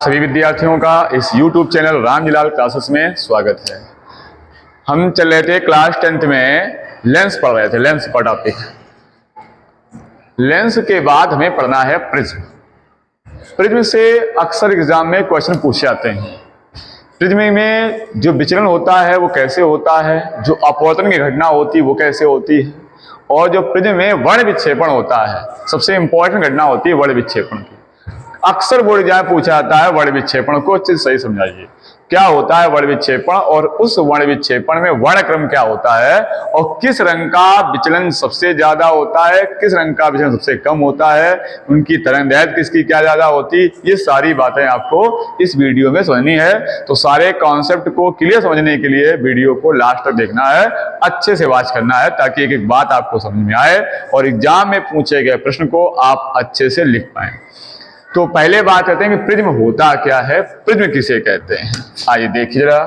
सभी विद्यार्थियों का इस YouTube चैनल रामजीलाल क्लासेस में स्वागत है। हम चल रहे थे क्लास 10th में लेंस पढ़ रहे थे, लेंस का टॉपिक। लेंस के बाद हमें पढ़ना है प्रिज्म। प्रिज्म से अक्सर एग्जाम में क्वेश्चन पूछे जाते हैं। प्रिज्म में जो विचलन होता है वो कैसे होता है, जो अपवर्तन की घटना होती है वो कैसे होती है, और जो प्रिज्म में वर्ण विक्षेपण होता है, सबसे इंपॉर्टेंट घटना होती है वर्ण विक्षेपण की। अक्सर बोर्ड एग्जाम पूछा जाता है वर्ण विक्षेपण को अच्छे से सही समझाइए, क्या होता है वर्ण विक्षेपण, और उस वर्ण विक्षेपण में वर्ण क्रम क्या होता है, और किस रंग का विचलन सबसे ज्यादा होता है, किस रंग का विचलन सबसे कम होता है, उनकी तरंगदैर्घ्य किसकी क्या ज्यादा होती, ये सारी बातें आपको इस वीडियो में समझनी है। तो सारे कॉन्सेप्ट को क्लियर समझने के लिए वीडियो को लास्ट तक देखना है, अच्छे से वॉच करना है, ताकि एक एक बात आपको समझ में आए और एग्जाम में पूछे गए प्रश्न को आप अच्छे से लिख पाए। तो पहले बात करते हैं कि प्रिज्म होता क्या है, प्रिज्म किसे कहते हैं। आइए देखिए जरा।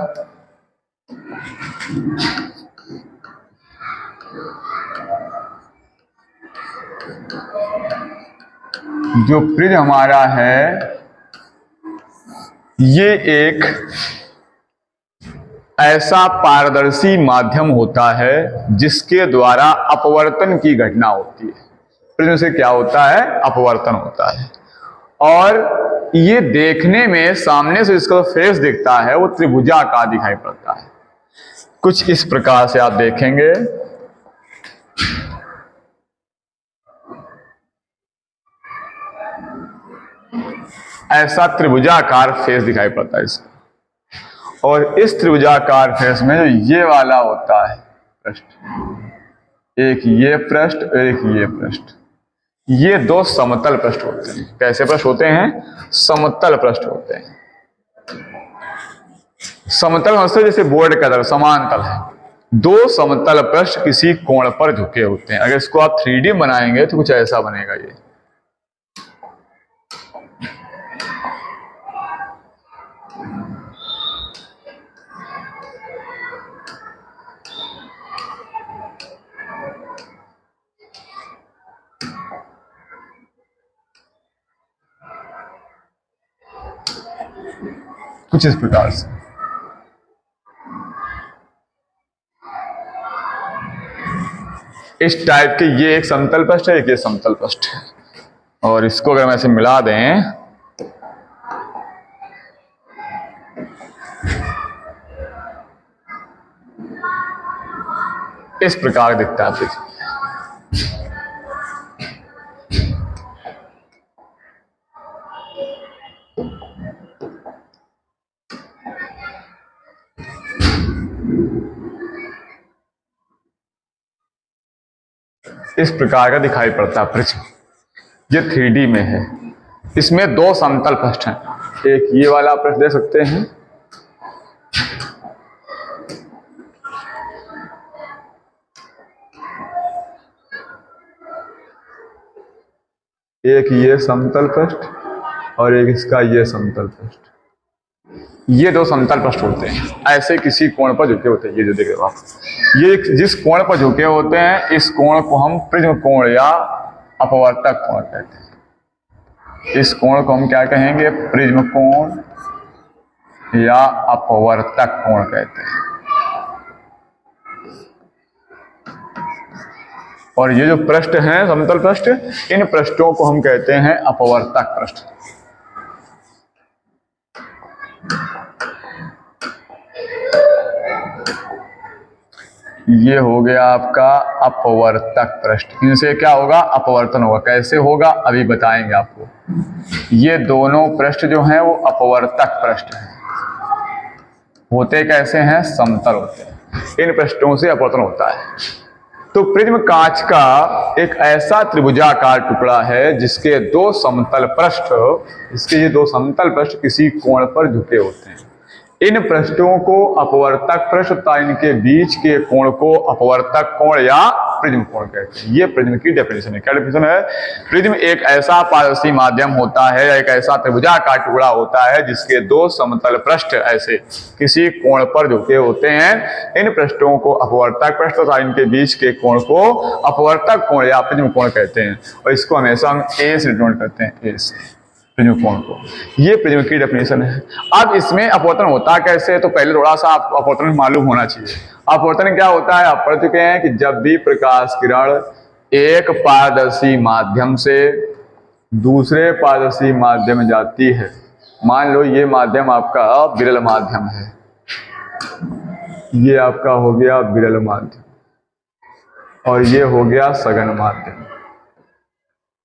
जो प्रिज्म हमारा है ये एक ऐसा पारदर्शी माध्यम होता है जिसके द्वारा अपवर्तन की घटना होती है। प्रिज्म से क्या होता है, अपवर्तन होता है। और ये देखने में सामने से इसका फेस दिखता है वो त्रिभुजाकार दिखाई पड़ता है। कुछ इस प्रकार से आप देखेंगे, ऐसा त्रिभुजाकार फेस दिखाई पड़ता है इसका। और इस त्रिभुजाकार फेस में जो ये वाला होता है पृष्ठ, एक ये पृष्ठ और एक ये पृष्ठ, ये दो समतल पृष्ठ होते हैं। कैसे पृष्ठ होते हैं, समतल पृष्ठ होते हैं। समतल मतलब जैसे बोर्ड का तरफ समांतल है, दो समतल पृष्ठ किसी कोण पर झुके होते हैं। अगर इसको आप 3D बनाएंगे तो कुछ ऐसा बनेगा। ये कुछ इस प्रकार से। इस टाइप के ये एक समतल पृष्ठ है, एक ये समतल पृष्ठ है। और इसको अगर हम ऐसे मिला दें इस प्रकार दिखता है। इस प्रकार का दिखाई पड़ता है प्रिज्म। ये 3D में है। इसमें दो समतल पृष्ठ हैं, एक ये वाला पृष्ठ देख सकते हैं, एक ये समतल पृष्ठ और एक इसका ये समतल पृष्ठ। ये दो समतल पृष्ठ होते हैं, ऐसे किसी कोण पर झुके होते हैं। ये जो देख रहे हो आप, ये जिस कोण पर झुके होते हैं इस कोण को हम प्रिज्म कोण या अपवर्तक कोण कहते हैं। इस कोण को हम क्या कहेंगे, प्रिज्म कोण या अपवर्तक कोण कहते हैं। और ये जो पृष्ठ हैं समतल पृष्ठ, इन पृष्ठों को हम कहते हैं अपवर्तक पृष्ठ। ये हो गया आपका अपवर्तक पृष्ठ। इनसे क्या होगा, अपवर्तन होगा। कैसे होगा अभी बताएंगे आपको। ये दोनों पृष्ठ जो हैं वो अपवर्तक पृष्ठ हैं। होते कैसे हैं, समतल होते हैं। इन पृष्ठों से अपवर्तन होता है। तो प्रिज्म कांच का एक ऐसा त्रिभुजाकार टुकड़ा है जिसके दो समतल पृष्ठ, इसके ये दो समतल पृष्ठ किसी कोण पर झुके होते हैं। इन पृष्ठों को अपवर्तक पृष्ठ तथा इनके बीच के कोण को अपवर्तक कोण या प्रिज्म कोण कहते हैं। ये प्रिज्म की डेफिनेशन है। क्या डेफिनेशन है, प्रिज्म एक ऐसा पारदर्शी माध्यम होता है या एक ऐसा त्रिभुजाकार टुकड़ा होता है जिसके दो समतल पृष्ठ ऐसे किसी कोण पर झुके होते हैं। इन पृष्ठों को अपवर्तक पृष्ठ तथा इनके बीच के कोण को अपवर्तक कोण या प्रिज्म कोण कहते हैं। और इसको हमेशा हम ए से डिनोट करते हैं, ए से। प्रिज्म कोण को। ये प्रिज्म की डेफिनेशन है। अब इसमें अपवर्तन होता कैसे, तो पहले थोड़ा सा आपको अपवर्तन मालूम होना चाहिए। अपवर्तन क्या होता है, आप पढ़ चुके हैं कि जब भी प्रकाश किरण एक पारदर्शी माध्यम से दूसरे पारदर्शी माध्यम में जाती है, मान लो ये माध्यम आपका विरल माध्यम है, ये आपका हो गया विरल माध्यम और ये हो गया सघन माध्यम।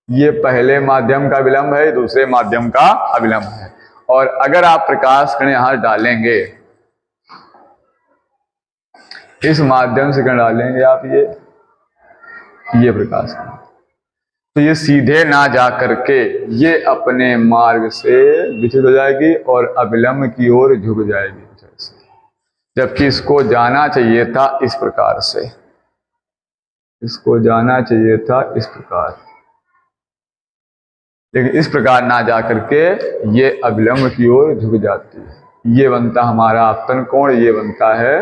ये पहले माध्यम का विलंब है, दूसरे माध्यम का अविलंब है। और अगर आप प्रकाश किरण यहां डालेंगे, इस माध्यम से किरण डालेंगे आप, ये प्रकाश किरण, तो ये सीधे ना जा करके ये अपने मार्ग से विचलित हो जाएगी और अविलंब की ओर झुक जाएगी, जबकि इसको जाना चाहिए था इस प्रकार से, इसको जाना चाहिए था इस प्रकार, लेकिन इस प्रकार ना जा करके ये अविलंब की ओर झुक जाती है। ये बनता हमारा आपतन कोण, ये बनता है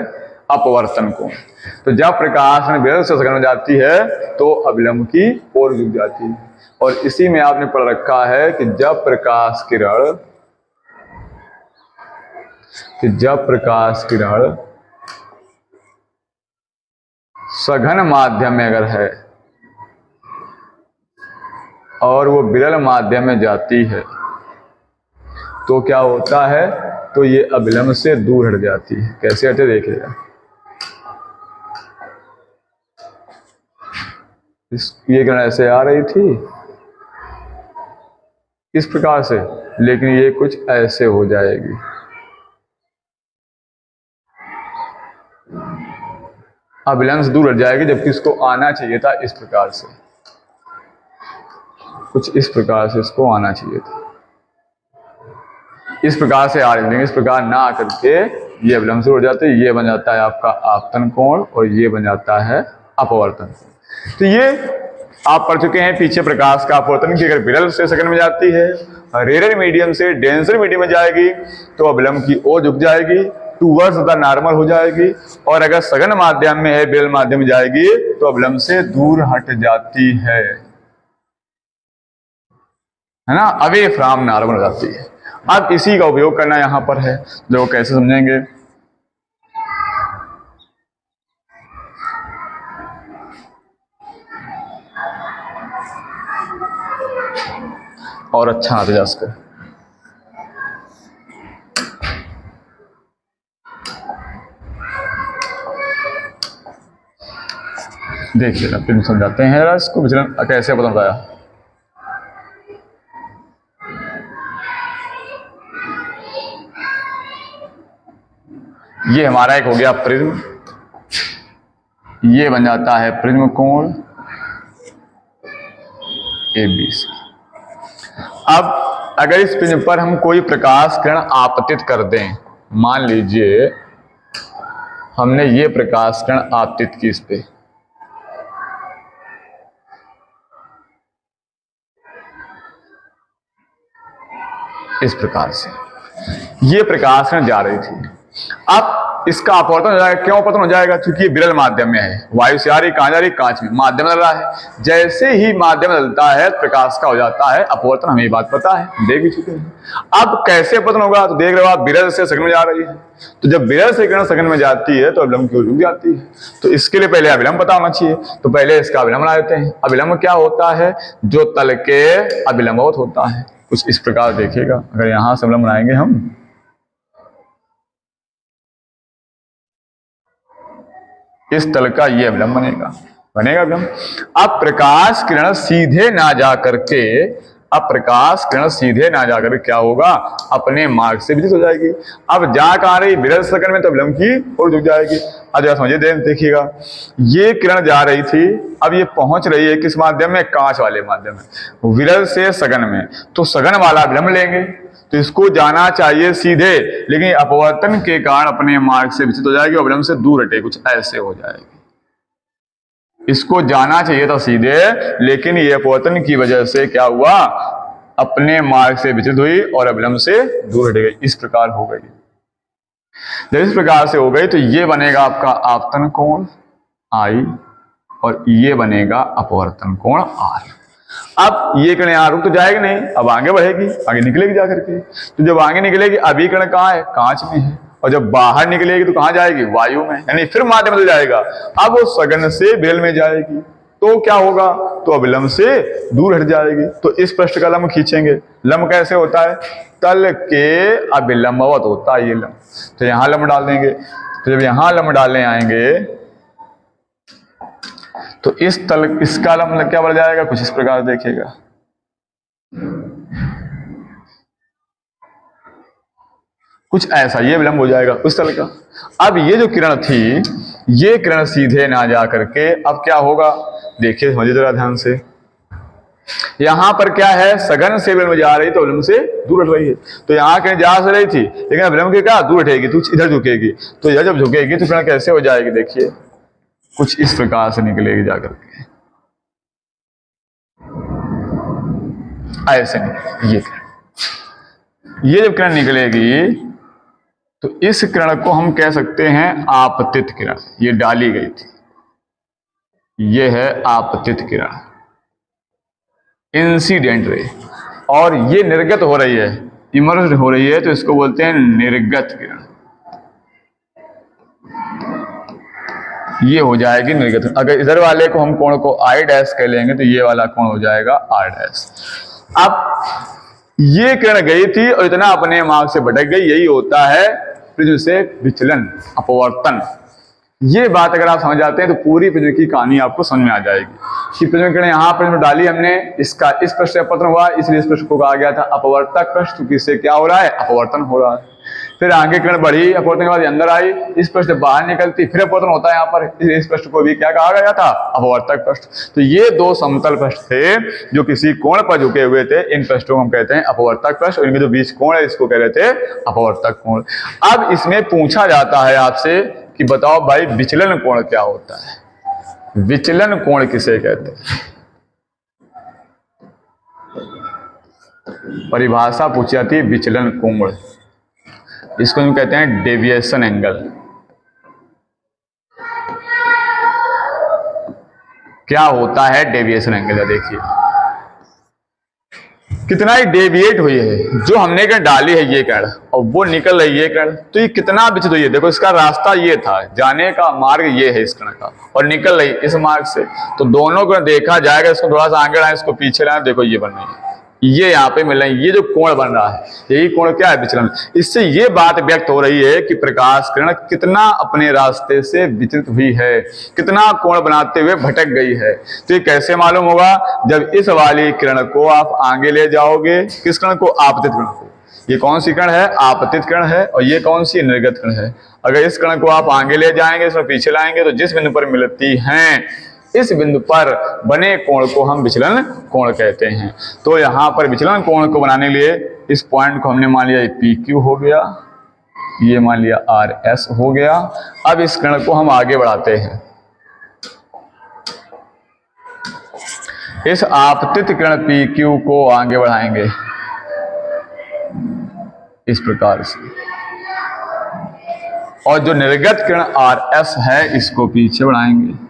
अपवर्तन कोण। तो जब प्रकाश विरल से सघन में जाती है तो अविलंब की ओर झुक जाती है। और इसी में आपने पढ़ रखा है कि जब प्रकाश किरण सघन माध्यम में अगर है और वो विरल माध्यम में जाती है तो क्या होता है, तो ये अविलंब से दूर हट जाती है। कैसे हटे देखिएगा, ये किरण ऐसे आ रही थी इस प्रकार से, लेकिन ये कुछ ऐसे हो जाएगी, अविलंब से दूर हट जाएगी, जबकि इसको आना चाहिए था इस प्रकार से, कुछ इस प्रकार से इसको आना चाहिए था, इस प्रकार से आ रही है, इस प्रकार ना आकर के ये अविलंब से उड़ जाते हैं। ये बन जाता है आपका आपतन कोण और ये बन जाता है अपवर्तन कोण। तो ये आप पढ़ चुके हैं पीछे प्रकाश का अपवर्तन की अगर विरल से सघन में जाती है, रेयर मीडियम से डेंसर मीडियम में जाएगी तो अविलंब की ओर झुक जाएगी, टूवर्ड्स द नॉर्मल हो जाएगी। और अगर सघन माध्यम में है, विरल माध्यम में जाएगी तो अविलंब से दूर हट जाती है ना, अवे फ्रॉम नॉर्मल हो जाती है। अब इसी का उपयोग करना यहां पर है, लोग कैसे समझेंगे। और अच्छा आता जा सके, देखिए अब फिर समझाते हैं जरा इसको विचलन कैसे पता बताया। ये हमारा एक हो गया प्रिज्म, ये बन जाता है प्रिज्म कोण ABC। अब अगर इस प्रिज्म पर हम कोई प्रकाश किरण आपतित कर दें, मान लीजिए हमने ये प्रकाश किरण आपतित की इस पे, इस प्रकार से ये प्रकाश किरण जा रही थी, अब इसका अपवर्तन हो जाएगा। क्यों अपवर्तन हो जाएगा, क्योंकि ये विरल माध्यम में है, वायु से आ रही, कहां जा रही, कांच में, माध्यम में डल रहा है। जैसे ही माध्यम में डलता है प्रकाश का हो जाता है अपवर्तन, हमें ये बात पता है, देख भी चुके हैं। अब कैसे अपवर्तन होगा, तो देख रहे हो आप विरल से सघन में जा रही है, तो जब विरल से किरण सघन में जाती है तो अविलंब की ओर झुक जाती है। तो इसके लिए पहले अविलंब पता होना चाहिए, तो पहले इसका अविलंब बना देते हैं। अविलंब क्या होता है, जो तल के अविलंबवत होता है, कुछ इस प्रकार देखिएगा। अगर यहां से अविलंब बनाएंगे हम, इस तल का ये अविलंब बनेगा अविलंब। अब प्रकाश किरण सीधे ना जा करके, क्या होगा, अपने मार्ग से विचलित हो जाएगी। अब जा कहां रही, विरल सघन में, तो अविलंब की ओर झुक जाएगी। अब जरा समझिए, देखिएगा ये किरण जा रही थी, अब ये पहुंच रही है किस माध्यम में, कांच वाले माध्यम में, विरल से सघन में, तो सघन वाला अविलंब लेंगे, तो इसको जाना चाहिए सीधे, लेकिन अपवर्तन के कारण अपने मार्ग से विचलित हो जाएगी, अविलंब से दूर हटे, कुछ ऐसे हो जाएगी। इसको जाना चाहिए था सीधे, लेकिन ये अपवर्तन की वजह से क्या हुआ, अपने मार्ग से विचलित हुई और अविलंब से दूर हट गई, इस प्रकार हो गई। जब इस प्रकार से हो गई तो ये बनेगा आपका आपतन कोण I और ये बनेगा अपवर्तन कोण R। अब ये किरण यहाँ रुक तो जाएगी नहीं, अब आगे बढ़ेगी, आगे निकलेगी जाकर के। तो जब आगे निकलेगी, अभी किरण कहाँ है, कांच में है, और जब बाहर निकलेगी तो कहाँ जाएगी, वायु में, यानी फिर माध्यम बदल जाएगा। अब वो सघन से विरल में जाएगी तो क्या होगा, तो अविलंब से दूर हट जाएगी। तो इस पृष्ठ का लंब खींचेंगे। लंब कैसे होता है, तल के अभिलंबवत होता है ये लंब। तो यहां लंब डाल देंगे। तो जब यहां लंब डालने आएंगे तो इसका लंब क्या बढ़ जाएगा, कुछ इस प्रकार देखिएगा। कुछ ऐसा ये विलंब हो जाएगा उस तल का। अब ये जो किरण थी, ये किरण सीधे ना जा करके अब क्या होगा, देखिए समझिए जरा ध्यान से। यहां पर क्या है, सघन से विलंब जा रही तो विलंब से दूर हट रही है। तो यहां कहीं जा से रही थी, लेकिन विलंब के क्या दूर हटेगी, तो इधर झुकेगी। तो इधर जब झुकेगी तो किरण कैसे हो जाएगी, देखिए कुछ इस प्रकार से निकलेगी जाकर के, ऐसे ये किरण, ये जब किरण निकलेगी तो इस किरण को हम कह सकते हैं आपतित किरण। ये डाली गई थी, ये है आपतित किरण, इंसिडेंट रे, और ये निर्गत हो रही है, इमर्ज हो रही है, तो इसको बोलते हैं निर्गत किरण। ये हो जाएगी निर्गत। अगर इधर वाले को हम कोण को आई डैश कह लेंगे तो ये वाला कोण हो जाएगा आर डैश। अब ये किरण गई थी और इतना अपने मार्ग से भटक गई, यही होता है प्रिज्म से विचलन, अपवर्तन। ये बात अगर आप समझ जाते हैं तो पूरी प्रिज्म की कहानी आपको समझ में आ जाएगी कि प्रिज्म किरण यहाँ पर डाली हमने, इसका इस पृष्ठ से अपवर्तन हुआ, इसलिए इस पृष्ठ को कहा गया था अपवर्तक पृष्ठ, क्योंकि इससे क्या हो रहा है, अपवर्तन हो रहा है। फिर आगे किरण बढ़ी, अपवर्तन के बाद अंदर आई, इस पृष्ठ से बाहर निकलती, फिर अपवर्तन होता है यहाँ पर, इस पृष्ठ को भी क्या कहा गया था, अपवर्तक पृष्ठ। तो ये दो समतल पृष्ठ थे जो किसी कोण पर झुके हुए थे, इन पृष्ठों को हम कहते हैं अपवर्तक पृष्ठ, और इनके जो बीच कोण है इसको कह रहे थे अपवर्तक कोण। अब इसमें पूछा जाता है आपसे कि बताओ भाई विचलन कोण क्या होता है, विचलन कोण किसे कहते हैं। परिभाषा पूछी जाती है विचलन कोण, इसको हम कहते हैं डेविएशन एंगल। क्या होता है डेविएशन एंगल, देखिए कितना ही डेविएट हुई है, जो हमने कण डाली है ये कण और वो निकल रही है कण, तो ये कितना विचलित हुई है। देखो इसका रास्ता ये था, जाने का मार्ग ये है इस कण का, और निकल रही इस मार्ग से। तो दोनों को देखा जाएगा, इसको थोड़ा सा आगे लाए, इसको पीछे लाए, देखो ये बन रही है, ये यहाँ पे मिल रहा है, ये जो कोण बन रहा है यही कोण क्या है, विचलन। इससे ये बात व्यक्त हो रही है कि प्रकाश किरण कितना अपने रास्ते से विचलित हुई है, कितना कोण बनाते हुए भटक गई है। तो ये कैसे मालूम होगा, जब इस वाली किरण को आप आगे ले जाओगे, किस किरण को, आपतित किरण को। ये कौन सी किरण है, आपतित किरण है, और ये कौन सी, निर्गत किरण है। अगर इस किरण को आप आगे ले जाएंगे, इसमें पीछे लाएंगे, तो जिस बिंदु पर मिलती हैं इस बिंदु पर बने कोण को हम विचलन कोण कहते हैं। तो यहां पर विचलन कोण को बनाने के लिए इस पॉइंट को हमने मान लिया PQ हो गया, ये मान लिया RS हो गया। अब इस किरण को हम आगे बढ़ाते हैं, इस आपतित किरण PQ को आगे बढ़ाएंगे इस प्रकार से, और जो निर्गत किरण RS है इसको पीछे बढ़ाएंगे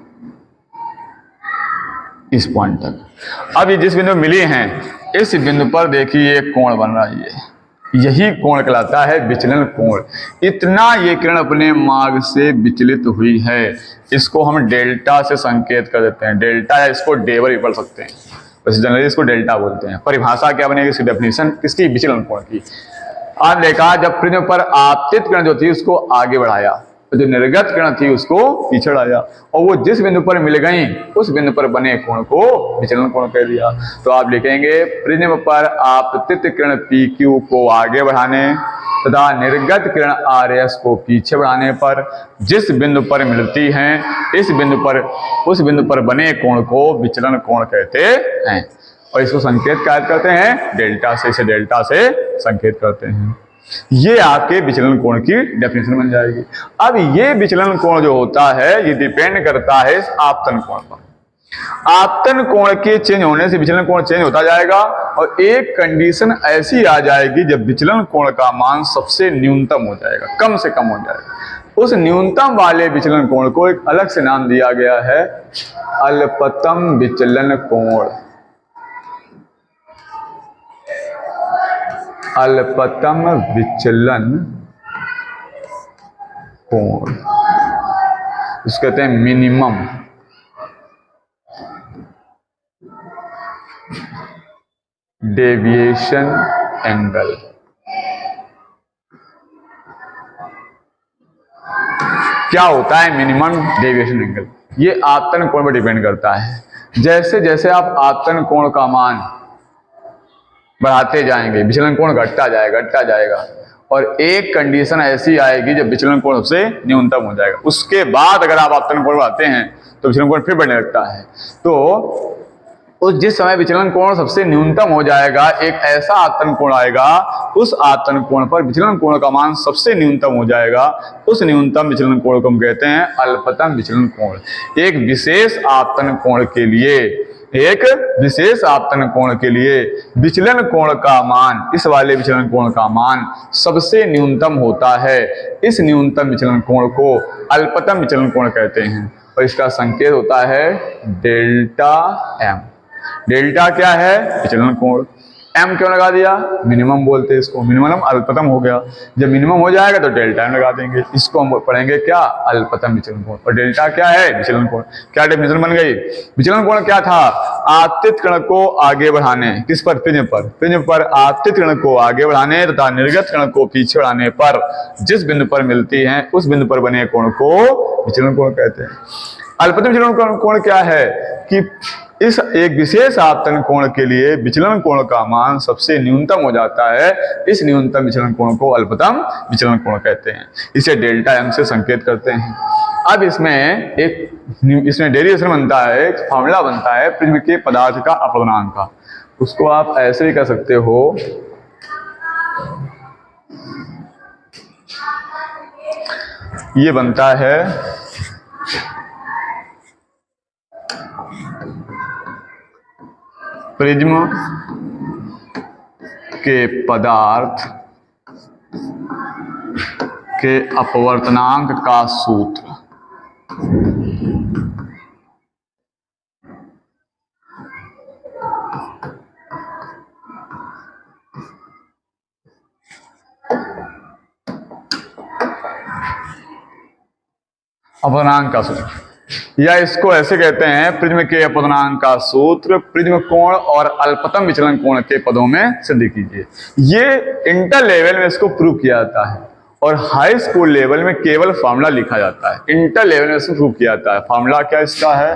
इस पॉइंट तक। अब ये जिस बिंदु मिली हैं, इस बिंदु पर देखिए एक कोण बन रहा है, यही कोण कहलाता है विचलन कोण। इतना ये किरण अपने मार्ग से विचलित हुई है, इसको हम डेल्टा से संकेत कर देते हैं। डेल्टा है, इसको डेवर भी पढ़ सकते हैं, वैसे जनरली इसको डेल्टा बोलते हैं। परिभाषा क्या बनेगी, इसकी डेफिनेशन किसकी, विचलन कोण की। आज देखा जब प्रिज्म पर आपतित किरण जो थी उसको आगे बढ़ाया, तो जो निर्गत किरण थी उसको पीछे लाया, और वो जिस बिंदु पर मिल गई उस बिंदु पर बने कोण को विचलन कोण कह दिया। तो आप लिखेंगे प्रिज्म पर आपतित किरण PQ को आगे बढ़ाने तथा निर्गत किरण RS को पीछे बढ़ाने पर जिस बिंदु पर मिलती हैं इस बिंदु पर उस बिंदु पर बने कोण को विचलन कोण कहते हैं, और इसको संकेत क्या करते हैं, डेल्टा से, इसे डेल्टा से संकेत करते हैं। ये आपके विचलन कोण की डेफिनेशन बन जाएगी। अब ये विचलन कोण जो होता है ये डिपेंड करता है इस आपतन कोण पर। आपतन कोण के चेंज होने से विचलन कोण चेंज होता जाएगा, और एक कंडीशन ऐसी आ जाएगी जब विचलन कोण का मान सबसे न्यूनतम हो जाएगा, कम से कम हो जाएगा। उस न्यूनतम वाले विचलन कोण को एक अलग से नाम दिया गया है अल्पतम विचलन कोण। अल्पतम विचलन कोण, इसको कहते हैं मिनिमम डेविएशन एंगल। क्या होता है मिनिमम डेविएशन एंगल? ये आपतन कोण पर डिपेंड करता है। जैसे जैसे आप आपतन कोण का मान बढ़ाते जाएंगे, विचलन कोण घटता जाएगा और एक कंडीशन ऐसी आएगी जब विचलन कोण सबसे न्यूनतम हो जाएगा। उसके बाद अगर आप आपतन कोण बढ़ाते हैं तो विचलन कोण फिर बढ़ने लगता है। तो उस जिस समय विचलन कोण सबसे न्यूनतम हो जाएगा, एक ऐसा आपतन कोण आएगा, उस आपतन कोण पर विचलन कोण का मान सबसे न्यूनतम हो जाएगा। उस न्यूनतम विचलन कोण को हम कहते हैं अल्पतम विचलन कोण। एक विशेष आपतन कोण के लिए, एक विशेष आपतन कोण के लिए विचलन कोण का मान, इस वाले विचलन कोण का मान सबसे न्यूनतम होता है। इस न्यूनतम विचलन कोण को अल्पतम विचलन कोण कहते हैं और इसका संकेत होता है डेल्टा एम। डेल्टा क्या है? विचलन कोण। एम क्यों लगा दिया? मिनिमम बोलते हैं इसको, मिनिमम अल्पतम हो गया। जब मिनिमम हो जाएगा तो डेल्टा एम लगा देंगे। इसको हम पढ़ेंगे क्या? अल्पतम विचलन कोण। और डेल्टा क्या है? विचलन कोण। क्या डेफिनेशन बन गई? विचलन कोण क्या था? आपतित कण को आगे बढ़ाने, किस पर? प्रिज्म पर। प्रिज्म पर आपतित कण को आगे बढ़ाने तथा निर्गत कण को पीछे बढ़ाने पर जिस बिंदु पर मिलती है उस बिंदु पर बने कोण को विचलन कोण कहते हैं। अल्पतम विचलन कोण क्या है कि इस एक विशेष आपतन कोण के लिए विचलन कोण का मान सबसे न्यूनतम हो जाता है। इस न्यूनतम विचलन कोण को अल्पतम विचलन कोण कहते हैं। इसे डेल्टा एम से संकेत करते हैं। अब इसमें डेरिवेशन बनता है, एक फॉर्मूला बनता है प्रिज्म के पदार्थ का अपवर्तनांक का। उसको आप ऐसे भी कह सकते हो, ये बनता है प्रिज्म के पदार्थ के अपवर्तनांक का सूत्र। अपवर्तनांक का सूत्र, या इसको ऐसे कहते हैं प्रिज्म के अपवर्तनांक का सूत्र प्रिज्म कोण और अल्पतम विचलन कोण के पदों में सिद्ध कीजिए। ये इंटर लेवल में इसको प्रूव किया जाता है और हाई स्कूल लेवल में केवल फॉर्मूला लिखा जाता है। इंटर लेवल में इसको प्रूव किया जाता है। फॉर्मूला क्या इसका है?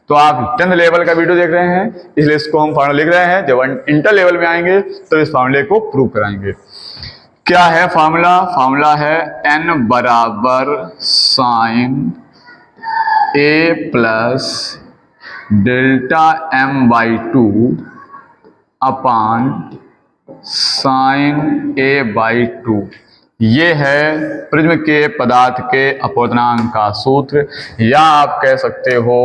तो आप 10th लेवल का वीडियो देख रहे हैं, इसलिए इसको हम फॉर्मूला लिख रहे हैं। जब इंटर लेवल में आएंगे तो इस फॉर्मूले को प्रूव कराएंगे। क्या है फॉर्मूला? फॉर्मूला है n बराबर sine a plus delta m by 2 upon sine a by 2। ये है प्रिज्म के पदार्थ के अपवर्तनांक का सूत्र, या आप कह सकते हो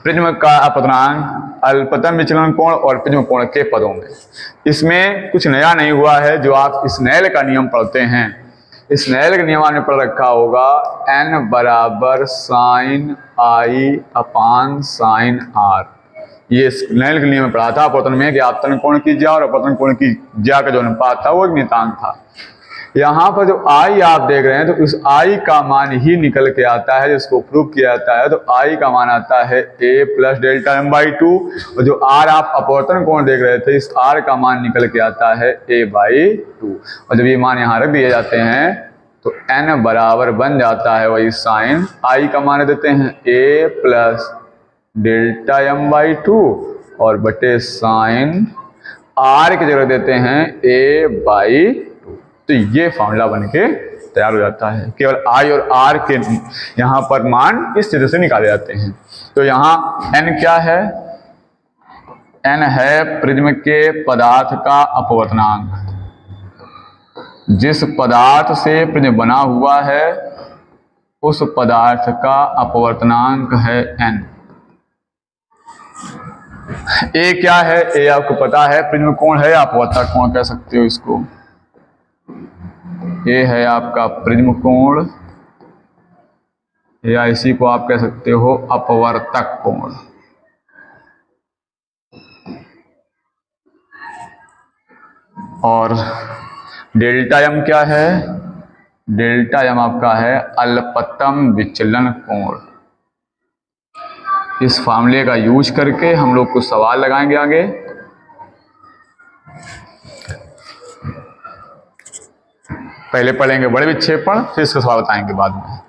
प्रिज्म का अपवर्तनांक अल्पतम विचलन कोण और प्रिज्म कोण के पदों में। इसमें कुछ नया नहीं हुआ है। जो आप स्नेल का नियम पढ़ते हैं, स्नेल के नियम आपने पढ़ रखा होगा, n बराबर sine i upon sine r. ये स्नेल के नियम में पढ़ा था अपवर्तन में कि आपतन कोण की ज्या और अपवर्तन कोण की ज्या का जो अनुपात था वो एक नियतांक था। यहाँ पर जो आई आप देख रहे हैं तो उस आई का मान ही निकल के आता है, जिसको प्रूव किया जाता है। तो आई का मान आता है a plus delta m by 2 और जो r आप अपवर्तन कोण देख रहे थे, इस r का मान निकल के आता है a बाई 2। और जब ये मान यहाँ रख दिए जाते हैं तो n बराबर बन जाता है वही साइन आई का मान देते हैं a plus delta m by 2 और बटे साइन r की जगह देते हैं a बाई 2। तो ये फॉर्मूला बन के तैयार हो जाता है। केवल I और R के यहाँ पर मान इस तरह से निकाले जाते हैं। तो यहाँ n क्या है? n है प्रिज्म के पदार्थ का अपवर्तनांक। जिस पदार्थ से प्रिज्म बना हुआ है उस पदार्थ का अपवर्तनांक है n। a क्या है? a आपको पता है प्रिज्म कोण है, अपवर्तक कोण कह सकते हो इसको। ये है आपका प्रिज्म कोण, या इसी को आप कह सकते हो अपवर्तक कोण। और डेल्टा एम क्या है? डेल्टा एम आपका है अल्पतम विचलन कोण। इस फार्मूले का यूज करके हम लोग कुछ सवाल लगाएंगे आगे। पहले पढ़ेंगे बड़े विक्षेपण, फिर इसका सवाल बताएंगे बाद में।